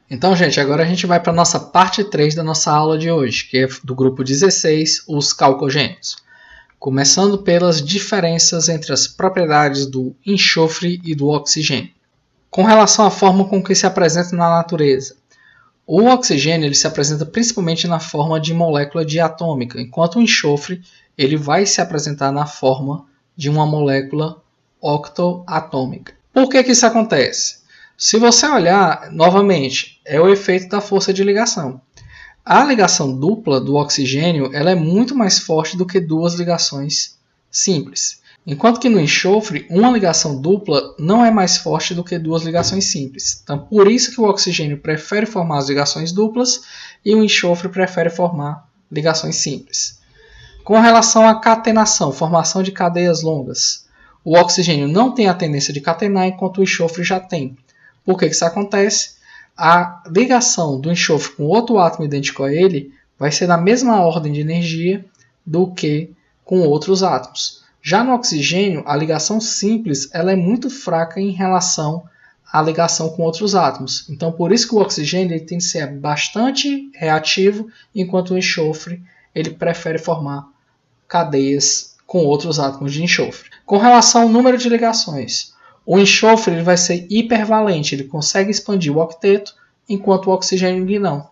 Então, gente, agora a gente vai para a nossa parte 3 da nossa aula de hoje, que é do grupo 16, os calcogênios. Começando pelas diferenças entre as propriedades do enxofre e do oxigênio. Com relação à forma com que se apresenta na natureza, o oxigênio ele se apresenta principalmente na forma de molécula diatômica, enquanto o enxofre ele vai se apresentar na forma de uma molécula octoatômica. Por que isso acontece? Se você olhar, novamente, é o efeito da força de ligação. A ligação dupla do oxigênio ela é muito mais forte do que duas ligações simples. Enquanto que no enxofre, uma ligação dupla não é mais forte do que duas ligações simples. Então, por isso que o oxigênio prefere formar as ligações duplas e o enxofre prefere formar ligações simples. Com relação à catenação, formação de cadeias longas, o oxigênio não tem a tendência de catenar, enquanto o enxofre já tem. Por que isso acontece? A ligação do enxofre com outro átomo idêntico a ele vai ser da mesma ordem de energia do que com outros átomos. Já no oxigênio, a ligação simples ela é muito fraca em relação à ligação com outros átomos. Então, por isso que o oxigênio ele tem que ser bastante reativo, enquanto o enxofre ele prefere formar cadeias com outros átomos de enxofre. Com relação ao número de ligações, o enxofre ele vai ser hipervalente, ele consegue expandir o octeto, enquanto o oxigênio não.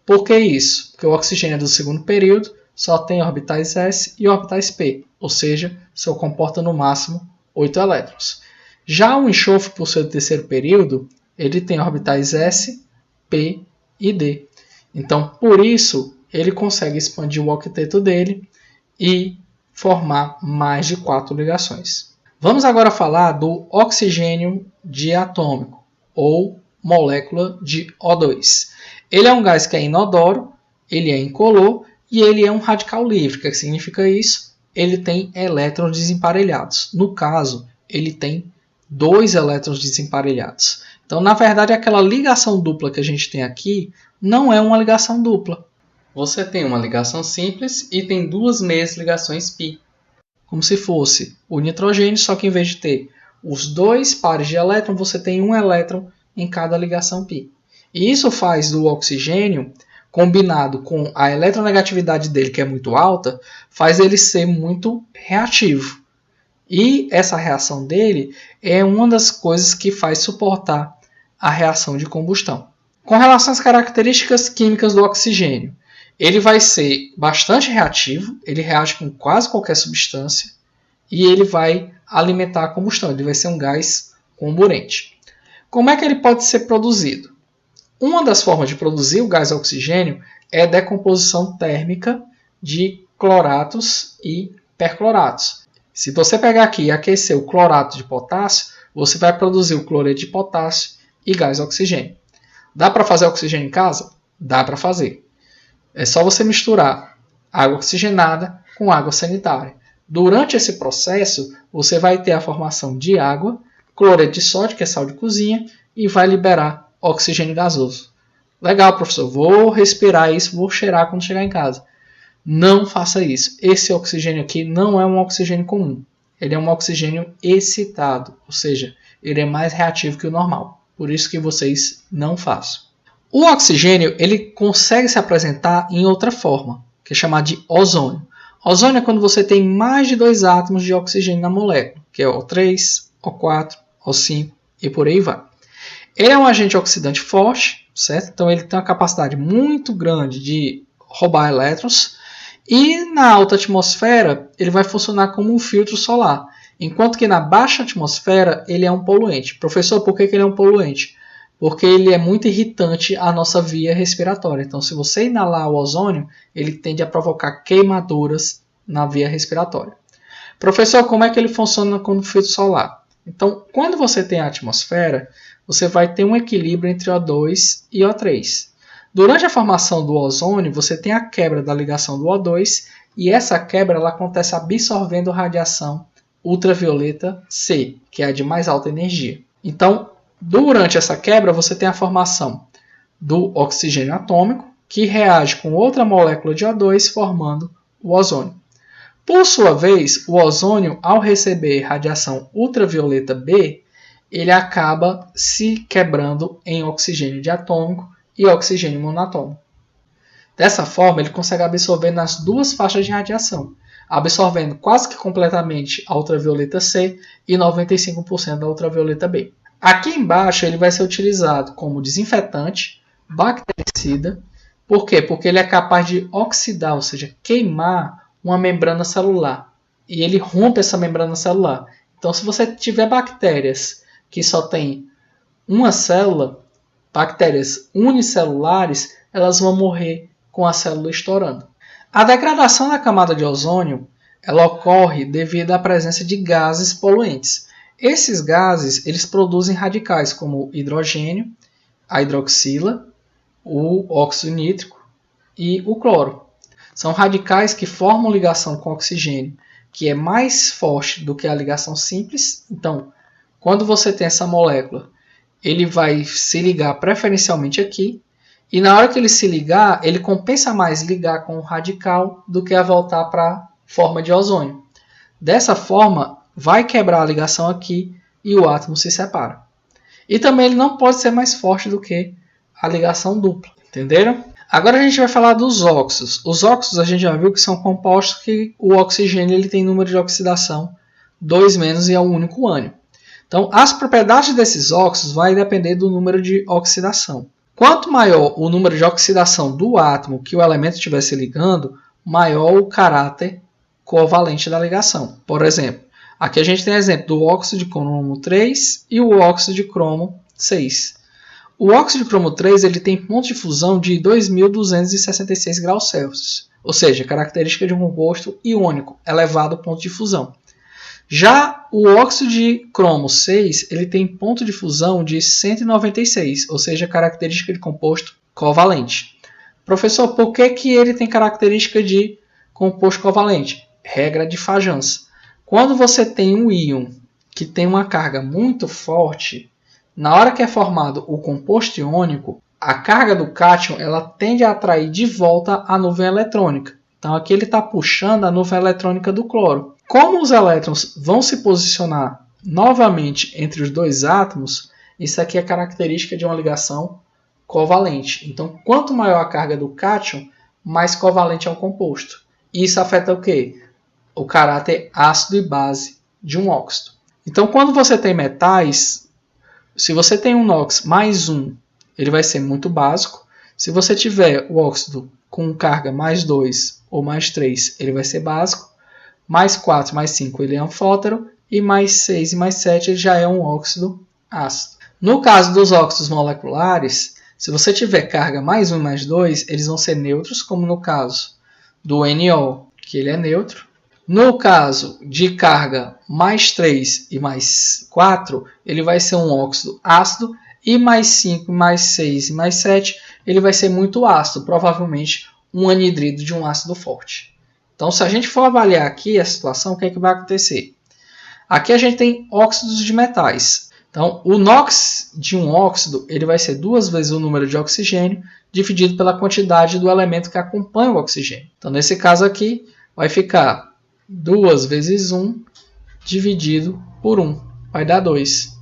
Por que isso? Porque o oxigênio é do segundo período, só tem orbitais s e orbitais p, ou seja, só comporta no máximo 8 elétrons. Já o enxofre, por ser do terceiro período, ele tem orbitais s, p e d. Então, por isso, ele consegue expandir o octeto dele e formar mais de 4 ligações. Vamos agora falar do oxigênio diatômico, ou molécula de O2. Ele é um gás que é inodoro, ele é incolor e ele é um radical livre. O que significa isso? Ele tem elétrons desemparelhados. No caso, ele tem 2 elétrons desemparelhados. Então, na verdade, aquela ligação dupla que a gente tem aqui não é uma ligação dupla. Você tem uma ligação simples e tem duas meias ligações π. Como se fosse o nitrogênio, só que em vez de ter os 2 pares de elétron, você tem um elétron em cada ligação π. E isso faz do oxigênio, combinado com a eletronegatividade dele, que é muito alta, faz ele ser muito reativo. E essa reação dele é uma das coisas que faz suportar a reação de combustão. Com relação às características químicas do oxigênio, ele vai ser bastante reativo, ele reage com quase qualquer substância e ele vai alimentar a combustão, ele vai ser um gás comburente. Como é que ele pode ser produzido? Uma das formas de produzir o gás oxigênio é a decomposição térmica de cloratos e percloratos. Se você pegar aqui e aquecer o clorato de potássio, você vai produzir o cloreto de potássio e gás oxigênio. Dá para fazer oxigênio em casa? Dá para fazer. É só você misturar água oxigenada com água sanitária. Durante esse processo, você vai ter a formação de água, cloreto de sódio, que é sal de cozinha, e vai liberar oxigênio gasoso. Legal, professor, vou respirar isso, vou cheirar quando chegar em casa. Não faça isso. Esse oxigênio aqui não é um oxigênio comum. Ele é um oxigênio excitado, ou seja, ele é mais reativo que o normal. Por isso que vocês não façam. O oxigênio ele consegue se apresentar em outra forma, que é chamada de ozônio. Ozônio é quando você tem mais de 2 átomos de oxigênio na molécula, que é O3, O4, O5 e por aí vai. Ele é um agente oxidante forte, certo? Então ele tem uma capacidade muito grande de roubar elétrons e na alta atmosfera ele vai funcionar como um filtro solar, enquanto que na baixa atmosfera ele é um poluente. Professor, por que ele é um poluente? Porque ele é muito irritante à nossa via respiratória. Então, se você inalar o ozônio, ele tende a provocar queimaduras na via respiratória. Professor, como é que ele funciona como filtro solar? Então, quando você tem a atmosfera, você vai ter um equilíbrio entre O2 e O3. Durante a formação do ozônio, você tem a quebra da ligação do O2 e essa quebra ela acontece absorvendo radiação ultravioleta C, que é a de mais alta energia. Então, durante essa quebra, você tem a formação do oxigênio atômico, que reage com outra molécula de O2, formando o ozônio. Por sua vez, o ozônio, ao receber radiação ultravioleta B, ele acaba se quebrando em oxigênio diatômico e oxigênio monatômico. Dessa forma, ele consegue absorver nas duas faixas de radiação, absorvendo quase que completamente a ultravioleta C e 95% da ultravioleta B. Aqui embaixo ele vai ser utilizado como desinfetante, bactericida. Por quê? Porque ele é capaz de oxidar, ou seja, queimar uma membrana celular. E ele rompe essa membrana celular. Então, se você tiver bactérias que só têm uma célula, bactérias unicelulares, elas vão morrer com a célula estourando. A degradação da camada de ozônio ela ocorre devido à presença de gases poluentes. Esses gases eles produzem radicais como o hidrogênio, a hidroxila, o óxido nítrico e o cloro. São radicais que formam ligação com o oxigênio, que é mais forte do que a ligação simples. Então, quando você tem essa molécula, ele vai se ligar preferencialmente aqui, e na hora que ele se ligar, ele compensa mais ligar com o radical do que a voltar para a forma de ozônio. Dessa forma, vai quebrar a ligação aqui e o átomo se separa. E também ele não pode ser mais forte do que a ligação dupla. Entenderam? Agora a gente vai falar dos óxidos. Os óxidos a gente já viu que são compostos que o oxigênio ele tem número de oxidação 2- e é um único ânion. Então, as propriedades desses óxidos vai depender do número de oxidação. Quanto maior o número de oxidação do átomo que o elemento estiver se ligando, maior o caráter covalente da ligação. Por exemplo, aqui a gente tem exemplo do óxido de cromo 3 e o óxido de cromo 6. O óxido de cromo 3 ele tem ponto de fusão de 2266 graus Celsius, ou seja, característica de um composto iônico, elevado ao ponto de fusão. Já o óxido de cromo 6 ele tem ponto de fusão de 196, ou seja, característica de composto covalente. Professor, por que ele tem característica de composto covalente? Regra de Fajans. Quando você tem um íon que tem uma carga muito forte, na hora que é formado o composto iônico, a carga do cátion ela tende a atrair de volta a nuvem eletrônica. Então aqui ele está puxando a nuvem eletrônica do cloro. Como os elétrons vão se posicionar novamente entre os dois átomos, isso aqui é característica de uma ligação covalente. Então, quanto maior a carga do cátion, mais covalente é o composto. Isso afeta o quê? O caráter ácido e base de um óxido. Então, quando você tem metais, se você tem um NOx mais 1, ele vai ser muito básico. Se você tiver o óxido com carga mais 2 ou mais 3, ele vai ser básico. Mais 4, mais 5 ele é anfótero. E mais 6 e mais 7 ele já é um óxido ácido. No caso dos óxidos moleculares, se você tiver carga mais 1 e mais 2, eles vão ser neutros, como no caso do NO, que ele é neutro. No caso de carga mais 3 e mais 4, ele vai ser um óxido ácido. E mais 5, mais 6 e mais 7, ele vai ser muito ácido, provavelmente um anidrido de um ácido forte. Então, se a gente for avaliar aqui a situação, o que é que vai acontecer? Aqui a gente tem óxidos de metais. Então, o NOx de um óxido ele vai ser 2 vezes o número de oxigênio dividido pela quantidade do elemento que acompanha o oxigênio. Então, nesse caso aqui, vai ficar 2 vezes 1 dividido por 1. Vai dar 2.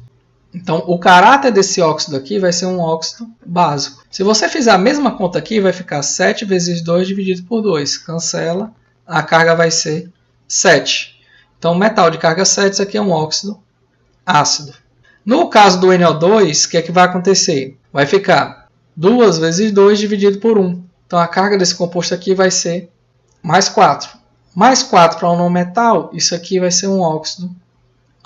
Então, o caráter desse óxido aqui vai ser um óxido básico. Se você fizer a mesma conta aqui, vai ficar 7 vezes 2 dividido por 2. Cancela, a carga vai ser 7. Então, metal de carga 7, isso aqui é um óxido ácido. No caso do NO2, o que é que vai acontecer? Vai ficar 2 vezes 2 dividido por 1. Então, a carga desse composto aqui vai ser mais 4. Mais 4 para um não metal, isso aqui vai ser um óxido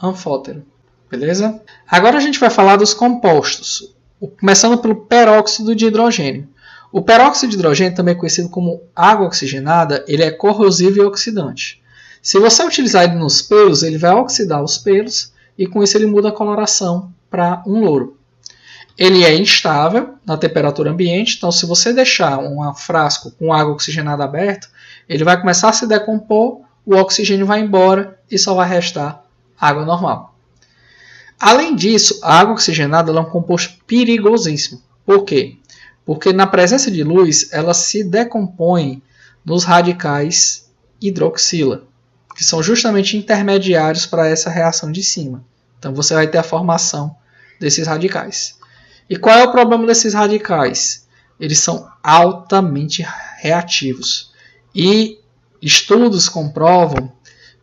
anfótero. Beleza? Agora a gente vai falar dos compostos, começando pelo peróxido de hidrogênio. O peróxido de hidrogênio, também conhecido como água oxigenada, ele é corrosivo e oxidante. Se você utilizar ele nos pelos, ele vai oxidar os pelos e com isso ele muda a coloração para um louro. Ele é instável na temperatura ambiente, então se você deixar um frasco com água oxigenada aberto, ele vai começar a se decompor, o oxigênio vai embora e só vai restar água normal. Além disso, a água oxigenada é um composto perigosíssimo. Por quê? Porque na presença de luz, ela se decompõe nos radicais hidroxila, que são justamente intermediários para essa reação de cima. Então você vai ter a formação desses radicais. E qual é o problema desses radicais? Eles são altamente reativos. E estudos comprovam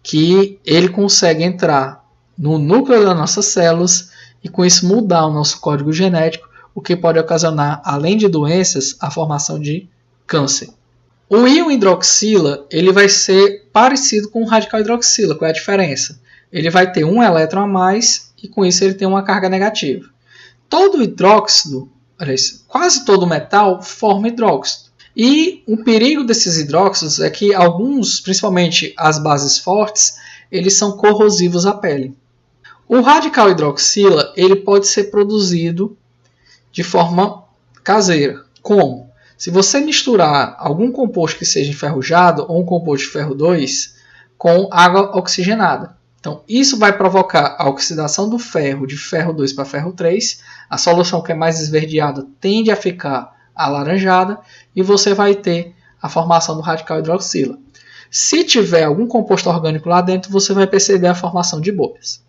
que ele consegue entrar no núcleo das nossas células e com isso mudar o nosso código genético, o que pode ocasionar, além de doenças, a formação de câncer. O íon hidroxila ele vai ser parecido com o radical hidroxila. Qual é a diferença? Ele vai ter um elétron a mais e com isso ele tem uma carga negativa. Todo hidróxido, quase todo metal, forma hidróxido. E o perigo desses hidróxidos é que alguns, principalmente as bases fortes, eles são corrosivos à pele. O radical hidroxila ele pode ser produzido de forma caseira. Como? Se você misturar algum composto que seja enferrujado ou um composto de ferro 2 com água oxigenada. Então, isso vai provocar a oxidação do ferro de ferro 2 para ferro 3. A solução que é mais esverdeada tende a ficar alaranjada e você vai ter a formação do radical hidroxila. Se tiver algum composto orgânico lá dentro, você vai perceber a formação de bolhas.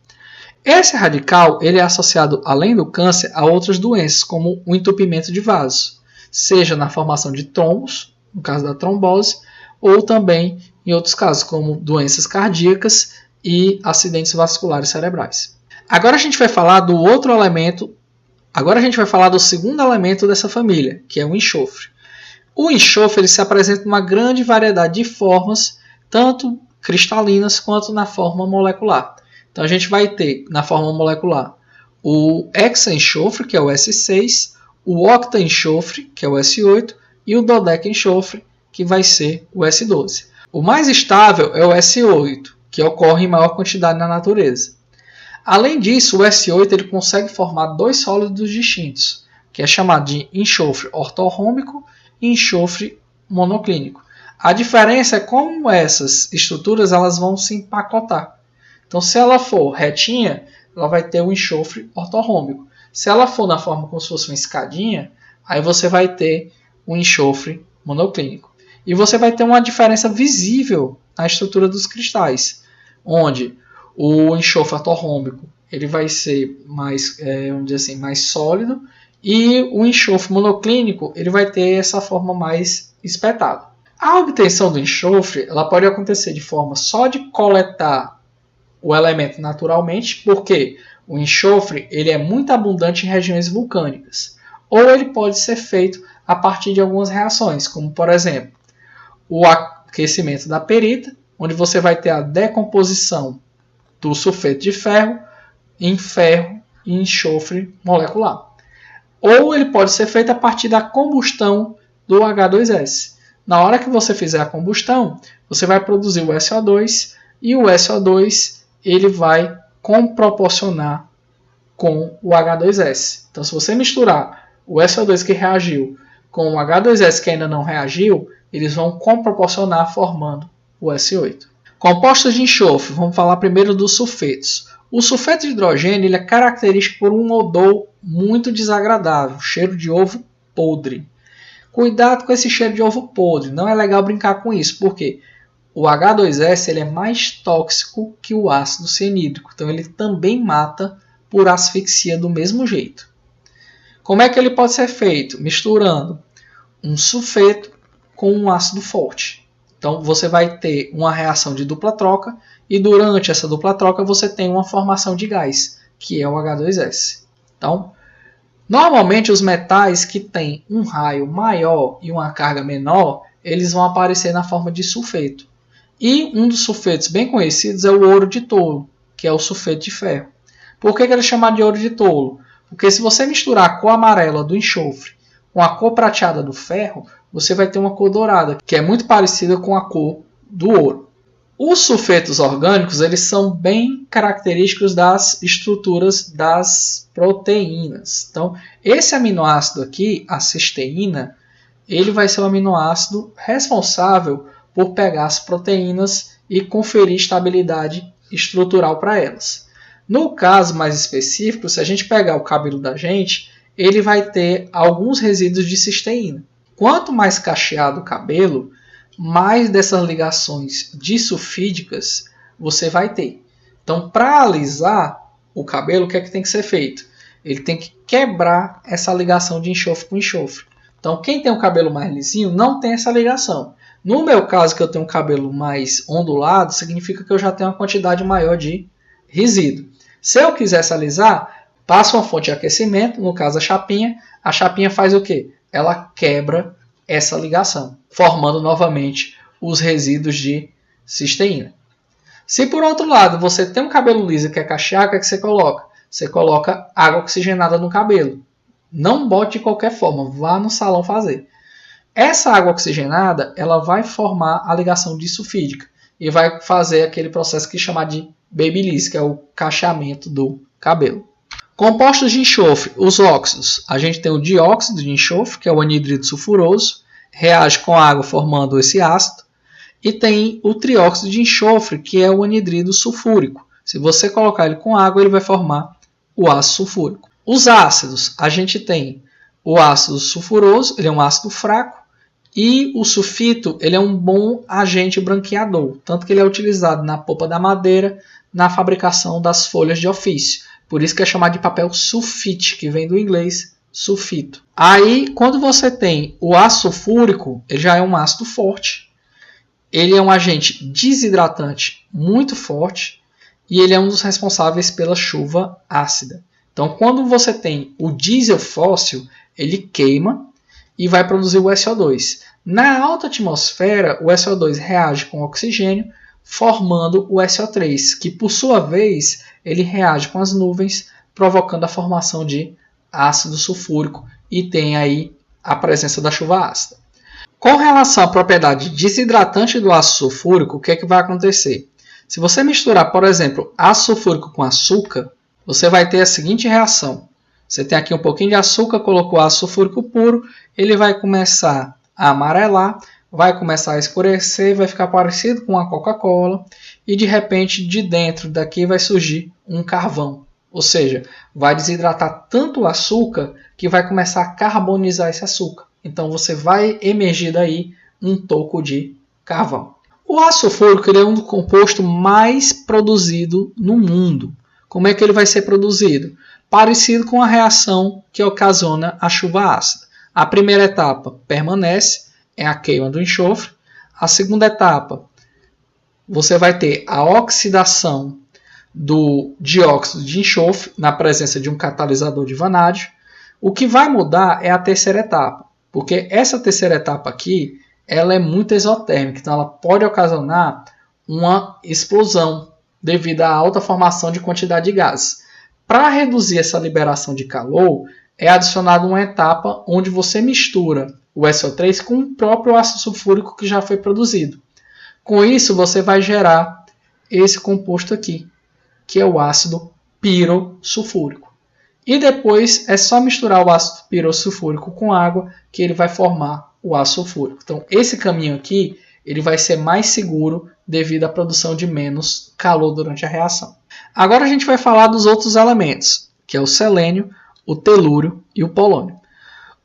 Esse radical ele é associado, além do câncer, a outras doenças, como o entupimento de vasos, seja na formação de trombos, no caso da trombose, ou também em outros casos, como doenças cardíacas e acidentes vasculares cerebrais. Agora a gente vai falar do outro elemento. Agora a gente vai falar do segundo elemento dessa família, que é o enxofre. O enxofre ele se apresenta em uma grande variedade de formas, tanto cristalinas quanto na forma molecular. Então a gente vai ter na forma molecular o hexaenxofre, que é o S6, o octaenxofre, que é o S8, e o dodecaenxofre, que vai ser o S12. O mais estável é o S8, que ocorre em maior quantidade na natureza. Além disso, o S8 ele consegue formar dois sólidos distintos, que é chamado de enxofre ortorrômbico e enxofre monoclínico. A diferença é como essas estruturas elas vão se empacotar. Então, se ela for retinha, ela vai ter um enxofre ortorrômbico. Se ela for na forma como se fosse uma escadinha, aí você vai ter um enxofre monoclínico. E você vai ter uma diferença visível na estrutura dos cristais, onde o enxofre ortorrômbico ele vai ser mais, vamos dizer assim, mais sólido e o enxofre monoclínico ele vai ter essa forma mais espetada. A obtenção do enxofre ela pode acontecer de forma só de coletar o elemento naturalmente, porque o enxofre ele é muito abundante em regiões vulcânicas, ou ele pode ser feito a partir de algumas reações, como por exemplo o aquecimento da perita, onde você vai ter a decomposição do sulfeto de ferro em ferro e enxofre molecular. Ou ele pode ser feito a partir da combustão do H2S. Na hora que você fizer a combustão, você vai produzir o SO2 e o SO2 ele vai comproporcionar com o H2S. Então, se você misturar o SO2 que reagiu com o H2S que ainda não reagiu, eles vão comproporcionar formando o S8. Compostos de enxofre, vamos falar primeiro dos sulfetos. O sulfeto de hidrogênio ele é característico por um odor muito desagradável, cheiro de ovo podre. Cuidado com esse cheiro de ovo podre, não é legal brincar com isso, porque o H2S ele é mais tóxico que o ácido cianídrico, então ele também mata por asfixia do mesmo jeito. Como é que ele pode ser feito? Misturando um sulfeto com um ácido forte. Então você vai ter uma reação de dupla troca e durante essa dupla troca você tem uma formação de gás, que é o H2S. Então, normalmente os metais que têm um raio maior e uma carga menor, eles vão aparecer na forma de sulfeto. E um dos sulfetos bem conhecidos é o ouro de tolo, que é o sulfeto de ferro. Por que ele é chamado de ouro de tolo? Porque se você misturar a cor amarela do enxofre com a cor prateada do ferro, você vai ter uma cor dourada, que é muito parecida com a cor do ouro. Os sulfetos orgânicos eles são bem característicos das estruturas das proteínas. Então, esse aminoácido aqui, a cisteína, ele vai ser o aminoácido responsável por pegar as proteínas e conferir estabilidade estrutural para elas. No caso mais específico, se a gente pegar o cabelo da gente, ele vai ter alguns resíduos de cisteína. Quanto mais cacheado o cabelo, mais dessas ligações disulfídicas você vai ter. Então, para alisar, o cabelo, o que é que tem que ser feito? Ele tem que quebrar essa ligação de enxofre com enxofre. Então, quem tem um cabelo mais lisinho não tem essa ligação. No meu caso, que eu tenho um cabelo mais ondulado, significa que eu já tenho uma quantidade maior de resíduo. Se eu quisesse alisar, passa uma fonte de aquecimento, no caso a chapinha faz o quê? Ela quebra essa ligação, formando novamente os resíduos de cisteína. Se por outro lado você tem um cabelo liso e quer cachear, o que é que você coloca? Você coloca água oxigenada no cabelo. Não bote de qualquer forma, vá no salão fazer. Essa água oxigenada ela vai formar a ligação disulfídica e vai fazer aquele processo que chama de babyliss, que é o cacheamento do cabelo. Compostos de enxofre, os óxidos. A gente tem o dióxido de enxofre, que é o anidrido sulfuroso, reage com a água formando esse ácido. E tem o trióxido de enxofre, que é o anidrido sulfúrico. Se você colocar ele com água, ele vai formar o ácido sulfúrico. Os ácidos, a gente tem o ácido sulfuroso, ele é um ácido fraco, e o sulfito, ele é um bom agente branqueador, tanto que ele é utilizado na polpa da madeira, na fabricação das folhas de ofício. Por isso que é chamado de papel sulfite, que vem do inglês sulfito. Aí, quando você tem o ácido sulfúrico, ele já é um ácido forte, ele é um agente desidratante muito forte e ele é um dos responsáveis pela chuva ácida. Então, quando você tem o diesel fóssil, ele queima e vai produzir o SO2. Na alta atmosfera, o SO2 reage com o oxigênio, formando o SO3, que por sua vez ele reage com as nuvens, provocando a formação de ácido sulfúrico e tem aí a presença da chuva ácida. Com relação à propriedade desidratante do ácido sulfúrico, o que é que vai acontecer? Se você misturar, por exemplo, ácido sulfúrico com açúcar, você vai ter a seguinte reação. Você tem aqui um pouquinho de açúcar, colocou ácido sulfúrico puro, ele vai começar a amarelar, vai começar a escurecer, vai ficar parecido com a Coca-Cola e de repente de dentro daqui vai surgir um carvão. Ou seja, vai desidratar tanto o açúcar que vai começar a carbonizar esse açúcar. Então você vai emergir daí um toco de carvão. O ácido sulfúrico ele é um composto mais produzido no mundo. Como é que ele vai ser produzido? Parecido com a reação que ocasiona a chuva ácida. A primeira etapa permanece, é a queima do enxofre. A segunda etapa, você vai ter a oxidação do dióxido de enxofre na presença de um catalisador de vanádio. O que vai mudar é a terceira etapa, porque essa terceira etapa aqui ela é muito exotérmica, então ela pode ocasionar uma explosão devido à alta formação de quantidade de gases. Para reduzir essa liberação de calor, é adicionada uma etapa onde você mistura o SO3 com o próprio ácido sulfúrico que já foi produzido. Com isso, você vai gerar esse composto aqui, que é o ácido pirossulfúrico. E depois é só misturar o ácido pirossulfúrico com água que ele vai formar o ácido sulfúrico. Então, esse caminho aqui ele vai ser mais seguro devido à produção de menos calor durante a reação. Agora a gente vai falar dos outros elementos, que é o selênio, o telúrio e o polônio.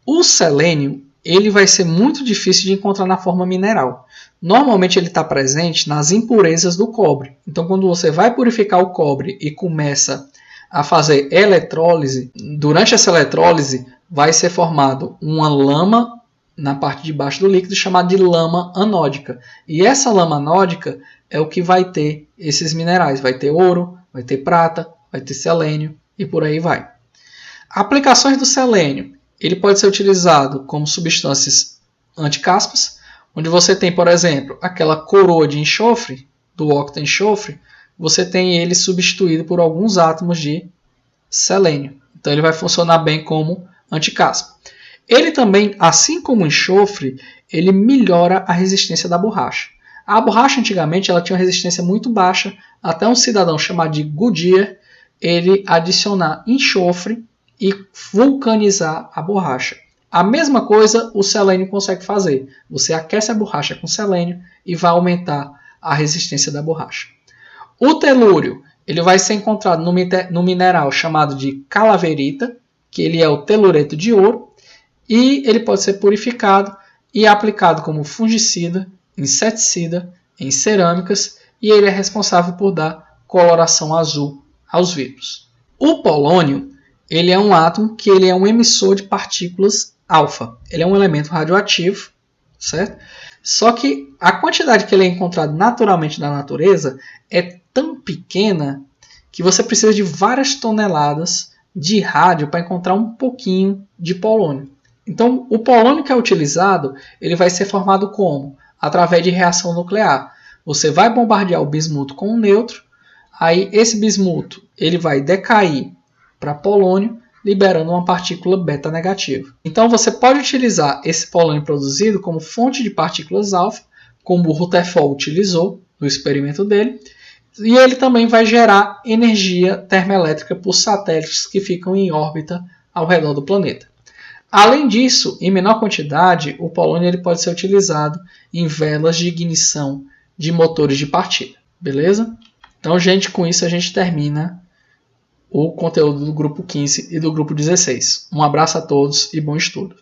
O selênio ele vai ser muito difícil de encontrar na forma mineral. Normalmente ele está presente nas impurezas do cobre. Então, quando você vai purificar o cobre e começa a fazer eletrólise, durante essa eletrólise vai ser formado uma lama na parte de baixo do líquido chamada de lama anódica. E essa lama anódica é o que vai ter esses minerais. Vai ter ouro, vai ter prata, vai ter selênio e por aí vai. Aplicações do selênio. Ele pode ser utilizado como substâncias anticaspas, onde você tem, por exemplo, aquela coroa de enxofre, do octa-enxofre, você tem ele substituído por alguns átomos de selênio. Então ele vai funcionar bem como anticaspa. Ele também, assim como o enxofre, ele melhora a resistência da borracha. A borracha antigamente ela tinha uma resistência muito baixa, até um cidadão chamado de Goodyear, ele adicionar enxofre e vulcanizar a borracha. A mesma coisa o selênio consegue fazer. Você aquece a borracha com selênio e vai aumentar a resistência da borracha. O telúrio ele vai ser encontrado no mineral chamado de calaverita, que ele é o telureto de ouro, e ele pode ser purificado e aplicado como fungicida, inseticida, em cerâmicas, e ele é responsável por dar coloração azul aos vidros. O polônio, ele é um átomo que ele é um emissor de partículas alfa. Ele é um elemento radioativo, certo? Só que a quantidade que ele é encontrado naturalmente na natureza é tão pequena que você precisa de várias toneladas de rádio para encontrar um pouquinho de polônio. Então, o polônio que é utilizado, ele vai ser formado como? Através de reação nuclear. Você vai bombardear o bismuto com um nêutron, aí esse bismuto ele vai decair para polônio, liberando uma partícula beta negativa. Então você pode utilizar esse polônio produzido como fonte de partículas alfa, como o Rutherford utilizou no experimento dele, e ele também vai gerar energia termoelétrica por satélites que ficam em órbita ao redor do planeta. Além disso, em menor quantidade, o polônio ele pode ser utilizado em velas de ignição de motores de partida. Beleza? Então, gente, com isso a gente termina o conteúdo do grupo 15 e do grupo 16. Um abraço a todos e bom estudo.